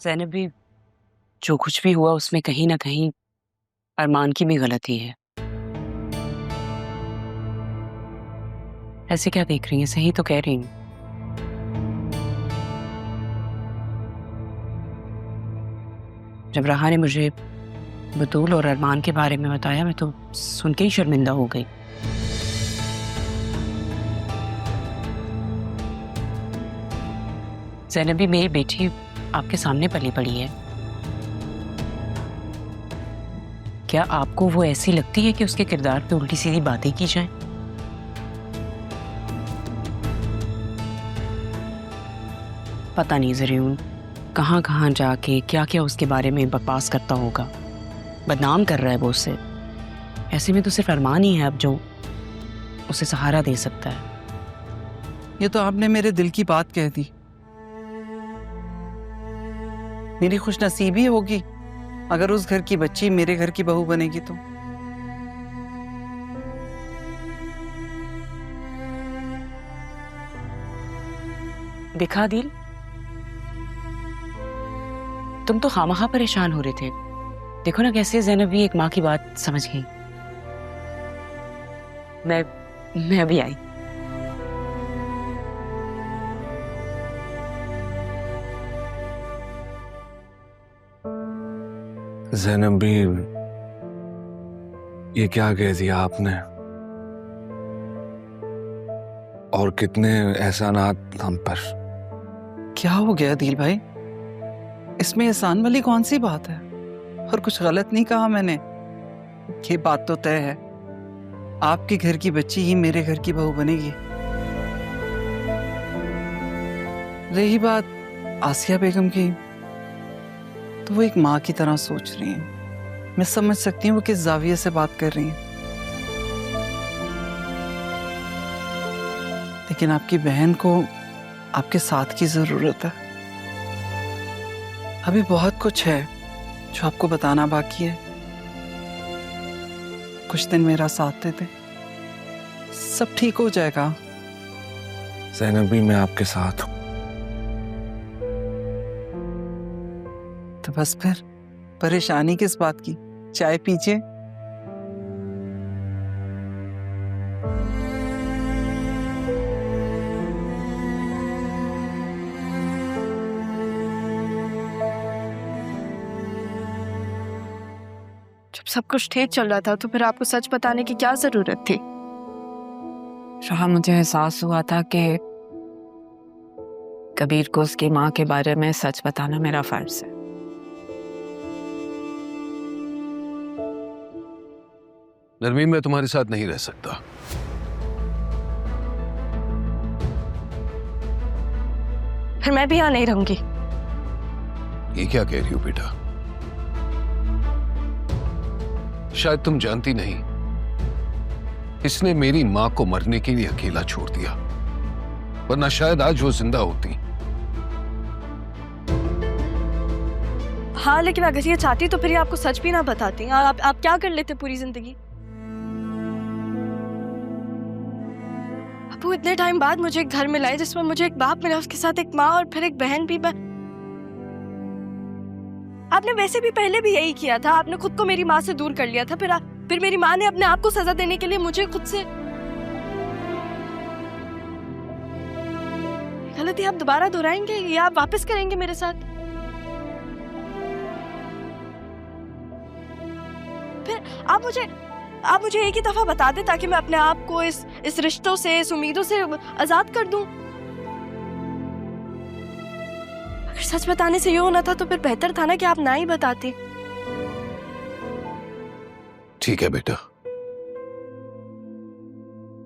ज़ैनब भी, जो कुछ भी हुआ उसमें कहीं ना कहीं अरमान की भी गलती है। ऐसे क्या देख रही हैं? सही तो कह रही हूँ। जब राहा ने मुझे बतूल और अरमान के बारे में बताया, मैं तो सुन के ही शर्मिंदा हो गई। ज़ैनब भी मेरी बेटी आपके सामने पली पड़ी है। क्या आपको वो ऐसी लगती है कि उसके किरदार पे उल्टी सीधी बातें की जाएं? पता नहीं ज़रीउन कहाँ कहाँ जाके क्या क्या उसके बारे में बकवास करता होगा। बदनाम कर रहा है वो उसे। ऐसे में तो सिर्फ अरमान ही है अब जो उसे सहारा दे सकता है। ये तो आपने मेरे दिल की बात कह दी। मेरी खुशनसीबी होगी अगर उस घर की बच्ची मेरे घर की बहू बनेगी तो। देखा दिल, तुम तो खामखा परेशान हो रहे थे। देखो ना कैसे ज़ैनब भी एक माँ की बात समझ गई। मैं अभी आई। ज़ैनब भी, ये क्या कह दिया आपने? और कितने एहसानात हम पर। क्या हो गया दिल भाई? इसमें एहसान वाली कौन सी बात है? और कुछ गलत नहीं कहा मैंने। ये बात तो तय है, आपके घर की बच्ची ही मेरे घर की बहू बनेगी। रही बात आसिया बेगम की, तो वो एक माँ की तरह सोच रही हैं। मैं समझ सकती हूँ वो किस जाविये से बात कर रही हैं। लेकिन आपकी बहन को आपके साथ की जरूरत है। अभी बहुत कुछ है जो आपको बताना बाकी है। कुछ दिन मेरा साथ दे दे, सब ठीक हो जाएगा। ज़ैनब भी, मैं आपके साथ हूँ। तो बस फिर परेशानी किस बात की? चाय पीजिए। जब सब कुछ ठीक चल रहा था तो फिर आपको सच बताने की क्या जरूरत थी? शाह, मुझे एहसास हुआ था कि कबीर को उसकी माँ के बारे में सच बताना मेरा फर्ज है। नरमीन, मैं तुम्हारे साथ नहीं रह सकता। फिर मैं भी यहाँ नहीं रहूंगी। ये क्या कह रही हो बेटा? शायद तुम जानती नहीं, इसने मेरी मां को मरने के लिए अकेला छोड़ दिया, वरना शायद आज वो जिंदा होती। हाँ, लेकिन अगर ये चाहती तो फिर ये आपको सच भी ना बताती। आप क्या कर लेते पूरी जिंदगी? आपको इतने टाइम बाद मुझे एक घर मिला है जिसमें मुझे एक बाप मिला, उसके साथ एक माँ और फिर एक बहन भी। आपने वैसे भी पहले भी यही किया था। आपने खुद को मेरी माँ से दूर कर लिया था, फिर मेरी माँ ने अपने आप को सजा देने के लिए मुझे खुद से। गलती आप दोबारा दोहराएंगे या आप वापस करेंगे मेरे साथ? फिर आप मुझे एक ही दफा बता दे ताकि मैं अपने आप को इस रिश्तों से, इस उम्मीदों से आजाद कर दूं। अगर सच बताने से ये होना था तो फिर बेहतर था ना कि आप ना ही बताते। ठीक है बेटा,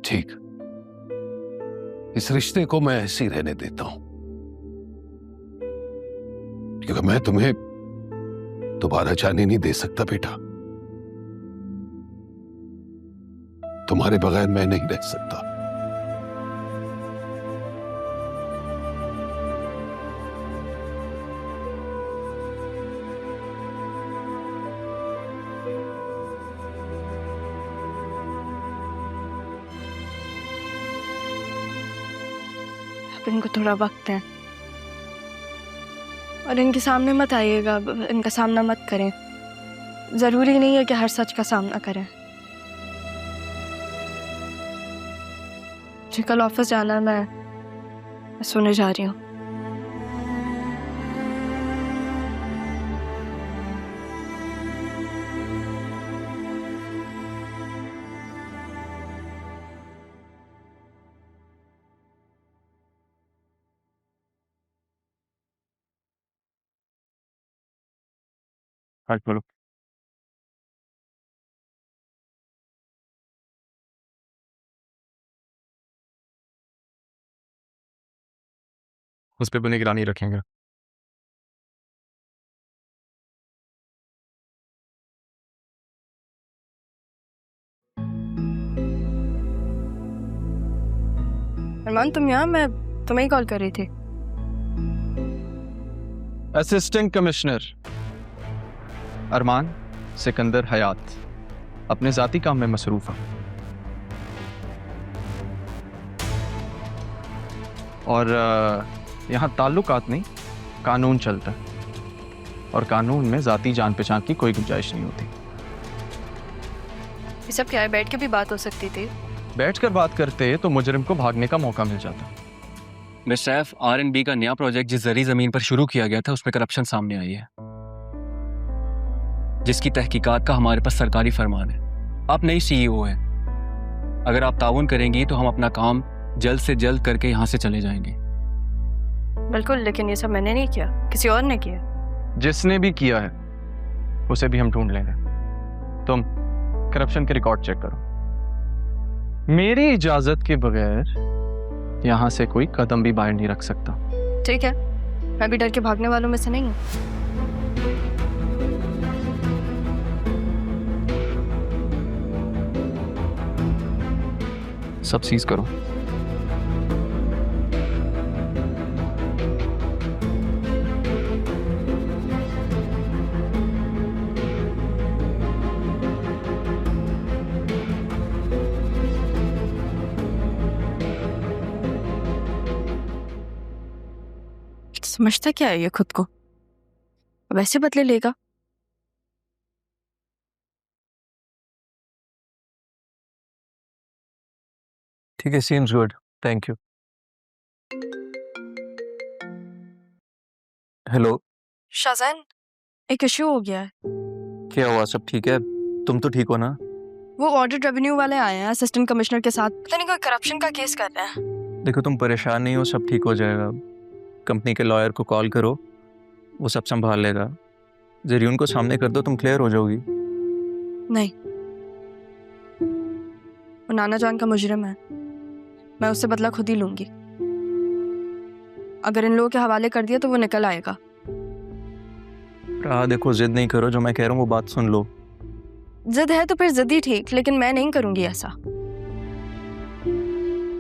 ठीक। इस रिश्ते को मैं ऐसे ही रहने देता हूं, क्योंकि मैं तुम्हें दोबारा जाने नहीं दे सकता बेटा। तुम्हारे बगैर मैं नहीं रह सकता। अब इनको थोड़ा वक्त है। और इनके सामने मत आइएगा, इनका सामना मत करें। ज़रूरी नहीं है कि हर सच का सामना करें। मुझे कल ऑफिस जाना है, मैं सोने जा रही हूँ। हाँ बोलो। उस पे भी निगरानी रखेंगे। अरमान तुम यहाँ? मैं तुम्हें ही कॉल कर रही थी। असिस्टेंट कमिश्नर अरमान सिकंदर हयात अपने ज़ाती काम में मसरूफ़ है और यहाँ ताल्लुकात नहीं, कानून चलता है और कानून में ज़ाती जान पहचान की कोई गुंजाइश नहीं होती। ये सब क्या है? बैठ के भी बात हो सकती थी। बैठकर बात करते तो मुजरिम को भागने का मौका मिल जाता। मिस सैफ, R&B का नया प्रोजेक्ट जिस जरी जमीन पर शुरू किया गया था उसमें करप्शन सामने आई है, जिसकी तहकीकात का हमारे पास सरकारी फरमान है। आप नई CEO हैं। अगर आप ताउन करेंगी तो हम अपना काम जल्द से जल्द करके यहाँ से चले जाएंगे। बिल्कुल, लेकिन ये सब मैंने नहीं किया, किसी और ने किया। जिसने भी किया है उसे भी हम ढूंढ लेंगे। तुम करप्शन के रिकॉर्ड चेक करो। मेरी इजाजत के बगैर यहाँ से कोई कदम भी बाहर नहीं रख सकता। ठीक है, मैं भी डर के भागने वालों में से नहीं हूँ। सब सीज करो। समझता क्या है ये खुद को? अब ऐसे बदले लेगा? ठीक है, seems good, thank you. Hello Shah Jahan, एक इश्यू हो गया है। क्या हुआ? सब ठीक है? तुम तो ठीक हो ना? वो ऑडिट रेवेन्यू वाले आए हैं असिस्टेंट कमिश्नर के साथ, पता नहीं कोई करप्शन का केस कर रहे हैं। देखो तुम परेशान नहीं हो, सब ठीक हो जाएगा। कंपनी के लॉयर को कॉल करो, वो सब संभाल लेगा। जरियून को सामने कर दो, तुम क्लियर हो जाओगी। नहीं, वो नाना जान का मुजरिम है, मैं उससे बदला खुद ही लूंगी। अगर इन लोगों के हवाले कर दिया तो वो निकल आएगा। देखो जिद नहीं करो, जो मैं कह रहा हूँ वो बात सुन लो। जिद है तो फिर जिद ही ठीक, लेकिन मैं नहीं करूंगी ऐसा।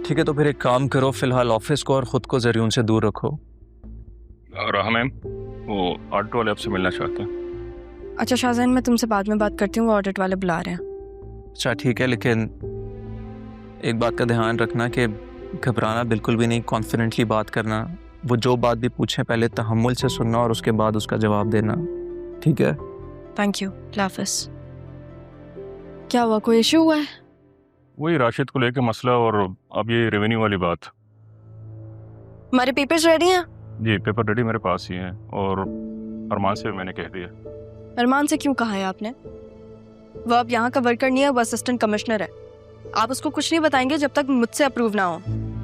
ठीक है, तो फिर एक काम करो, फिलहाल ऑफिस को और खुद को जरियून से दूर रखो। राहा मैम, वो ऑडिट वाले आपसे मिलना चाहते हैं। अच्छा शाहजहान, मैं तुमसे बाद में बात करती हूँ, वो ऑडिट वाले बुला रहे हैं। अच्छा ठीक है, लेकिन एक बात का ध्यान रखना कि घबराना बिल्कुल भी नहीं, कॉन्फिडेंटली बात करना। वो जो बात भी पूछे पहले तहम्मुल से सुनना और उसके बाद उसका जवाब देना, ठीक है? थैंक यू, हाफिज। क्या हुआ, कोई इशू हुआ है? वही राशिद को लेकर मसला, और अब ये रेवेन्यू वाली बात। हमारे पेपर्स रेडी हैं? जी पेपर रेडी मेरे पास ही हैं, और अरमान से मैंने कह दिया। अरमान से क्यों कहा है आपने? वो अब यहाँ का वर्कर नहीं है, वो असिस्टेंट कमिश्नर है। आप उसको कुछ नहीं बताएंगे जब तक मुझसे अप्रूव ना हो,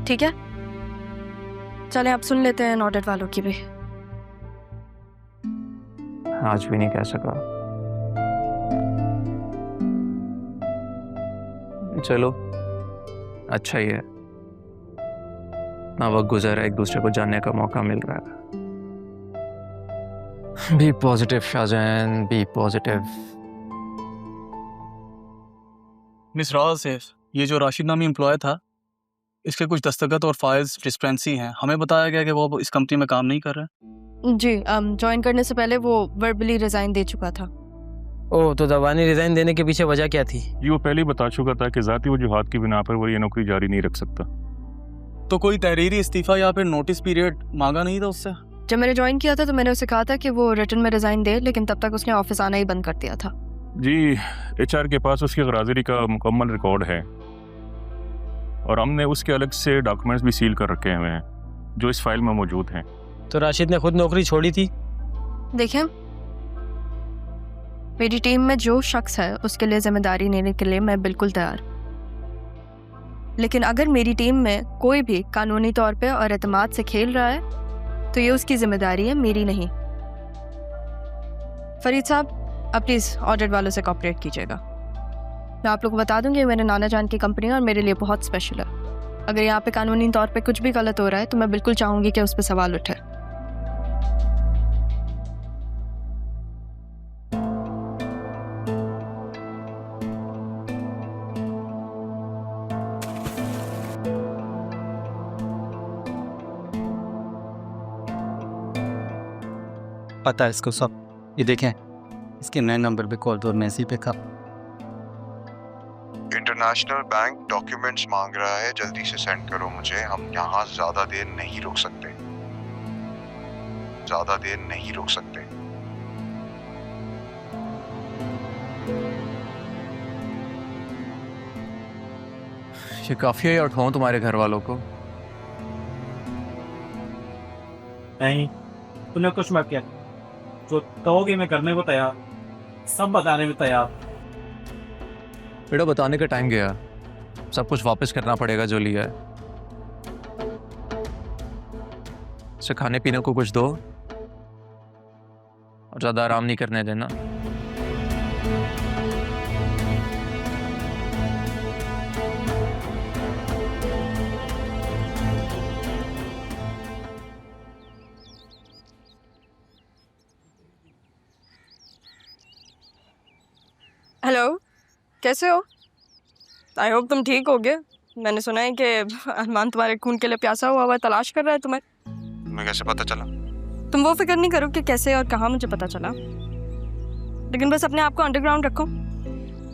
ठीक है? चलें आप सुन लेते हैं ऑडिट वालों की भी। आज भी नहीं कह सका। चलो अच्छा ही है, ना वक्त गुजरा, एक दूसरे को जानने का मौका मिल रहा है। Be positive Shahjahan, be positive. Miss Rao safe, ये जो राशिद नामी एम्प्लॉय था, इसके कुछ दस्तखत और फाइल्स डिस्पेंसी हैं। हमें बताया गया कि वो इस कंपनी में काम नहीं कर रहा है। जी, ज्वाइन करने से पहले वो वर्बली रिजाइन दे चुका था। ओह, तो दबानी रिजाइन देने के पीछे वजह क्या थी? ये वो पहले ही बता चुका था कि ज़ाती वजूहात की बिना पर वो ये नौकरी जारी नहीं रख सकता। तो कोई तहरीरी इस्तीफा या फिर नोटिस पीरियड मांगा नहीं था उससे? जब मैंने ज्वाइन किया था तो मैंने उसे कहा था कि वो रिटर्न में रिजाइन दे, लेकिन तब तक उसने ऑफिस आना ही बंद कर दिया था। जी, एचआर के पास उसकी गराजरी का मुकम्मल रिकॉर्ड है और हमने उसके अलग से डॉक्यूमेंट्स भी सील कर रखे हुए हैं जो इस फाइल में मौजूद हैं। तो राशिद ने खुद नौकरी छोड़ी थी? देखिए, मेरी टीम में जो शख्स है उसके लिए जिम्मेदारी लेने के लिए मैं बिल्कुल तैयार, लेकिन अगर मेरी टीम में कोई भी कानूनी तौर पे और एतमाद से खेल रहा है तो ये उसकी जिम्मेदारी है, मेरी नहीं। फरीद साहब, आप प्लीज़ ऑडिट वालों से कोऑपरेट कीजिएगा। मैं आप लोग को बता दूंगी, मेरे नाना जान की कंपनी है और मेरे लिए बहुत स्पेशल है। अगर यहाँ पे कानूनी तौर पे कुछ भी गलत हो रहा है तो मैं बिल्कुल चाहूँगी कि उस पर सवाल उठे। पता है इसको सब। ये देखें, इसके नए नंबर पे कॉल तो मैसेज पे कब। इंटरनेशनल बैंक डॉक्यूमेंट्स मांग रहा है, जल्दी से सेंड करो मुझे। हम यहाँ ज्यादा देर नहीं रुक सकते, ज्यादा देर नहीं रुक सकते। ये काफ़ी है, उठाऊं तुम्हारे घर वालों को? नहीं, तूने कुछ मत किया। जो कहोगे मैं करने को तैयार, सब बताने में तैयार। बेटा, बताने का टाइम गया, सब कुछ वापस करना पड़ेगा जो लिया है। इसे खाने पीने को कुछ दो और ज़्यादा आराम नहीं करने देना। हेलो, कैसे हो? आई होप तुम ठीक हो गए। मैंने सुना है कि अरमान तुम्हारे खून के लिए प्यासा हुआ तलाश कर रहा है तुम्हें। तुम्हें कैसे पता चला? तुम वो फिक्र नहीं करो कि कैसे और कहाँ मुझे पता चला, लेकिन बस अपने आप को अंडरग्राउंड रखो।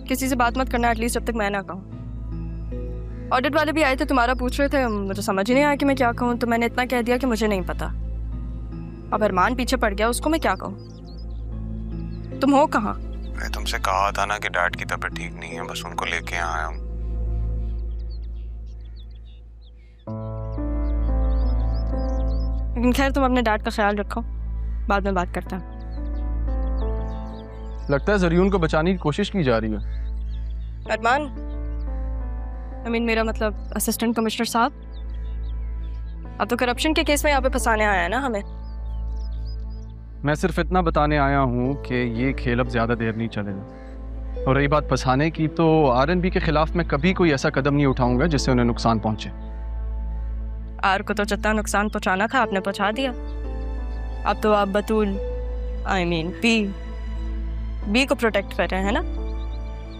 किसी से बात मत करना एटलीस्ट जब तक मैं ना कहूँ। ऑडिट वाले भी आए थे, तुम्हारा पूछ रहे थे, मुझे समझ ही नहीं आया कि मैं क्या कहूँ, तो मैंने इतना कह दिया कि मुझे नहीं पता। अब अरमान पीछे पड़ गया, उसको मैं क्या कहूँ? तुम हो कहाँ? मैं तुमसे कहा था ना कि डैड की तबीयत ठीक नहीं है, बस उनको लेके आया हूँ। लेकिन खैर, तुम अपने डैड का ख्याल रखो, बाद में बात करते हैं। लगता है जरियून को बचाने की कोशिश की जा रही है। अरमान, मेरा मतलब असिस्टेंट कमिश्नर साहब, अब तो करप्शन के केस में यहाँ पे फंसाने आया है ना हमें। मैं सिर्फ इतना बताने आया हूँ कि ये खेल अब ज़्यादा देर नहीं चलेगा। और रही बात फंसाने की, तो आरएनबी के खिलाफ मैं कभी कोई ऐसा कदम नहीं उठाऊंगा जिससे उन्हें नुकसान पहुंचे। आर को तो जितना नुकसान पहुंचाना था आपने पहुंचा दिया। अब तो आप बतूल बी को प्रोटेक्ट कर रहे हैं ना।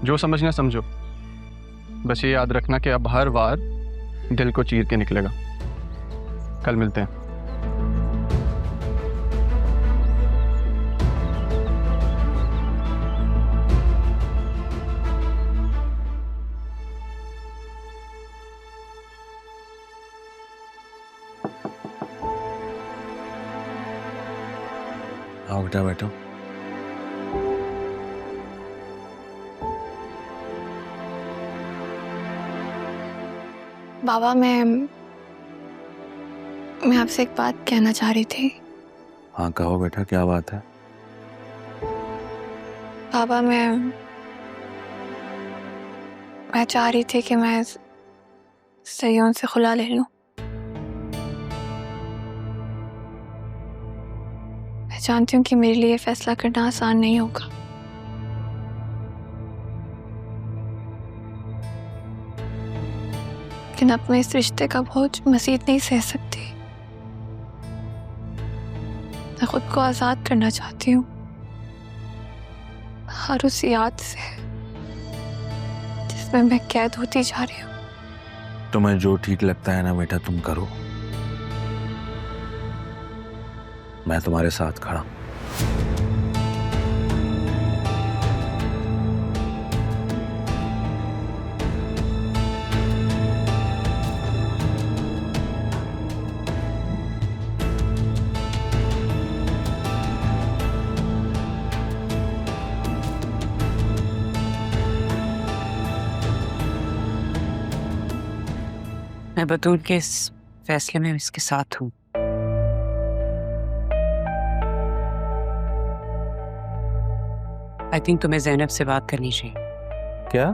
जो समझना समझो, बस ये याद रखना कि अब हर वार दिल को चीर के निकलेगा। कल मिलते हैं। आओ बेटा, बैठो। बाबा, मैं आपसे एक बात कहना चाह रही थी। हाँ कहो बेटा, क्या बात है? बाबा, मैं चाह रही थी कि मैं सैयद से खुला ले लूं। मैं जानती हूँ कि मेरे लिए फैसला करना आसान नहीं होगा, लेकिन अब मैं इस रिश्ते का बोझ मज़ीद नहीं सह सकती। मैं खुद को आज़ाद करना चाहती हूँ, हर उस याद से जिसमें मैं कैद होती जा रही हूँ। तुम्हें जो ठीक लगता है ना बेटा, तुम करो। मैं तुम्हारे साथ खड़ा हूं। मैं बतूल के इस फैसले में इसके साथ हूँ। आई थिंक तुम्हें ज़ैनब से बात करनी चाहिए। क्या?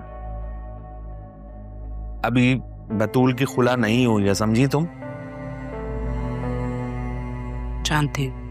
अभी बतूल की खुला नहीं हुई है, समझी तुम? जानती हूँ।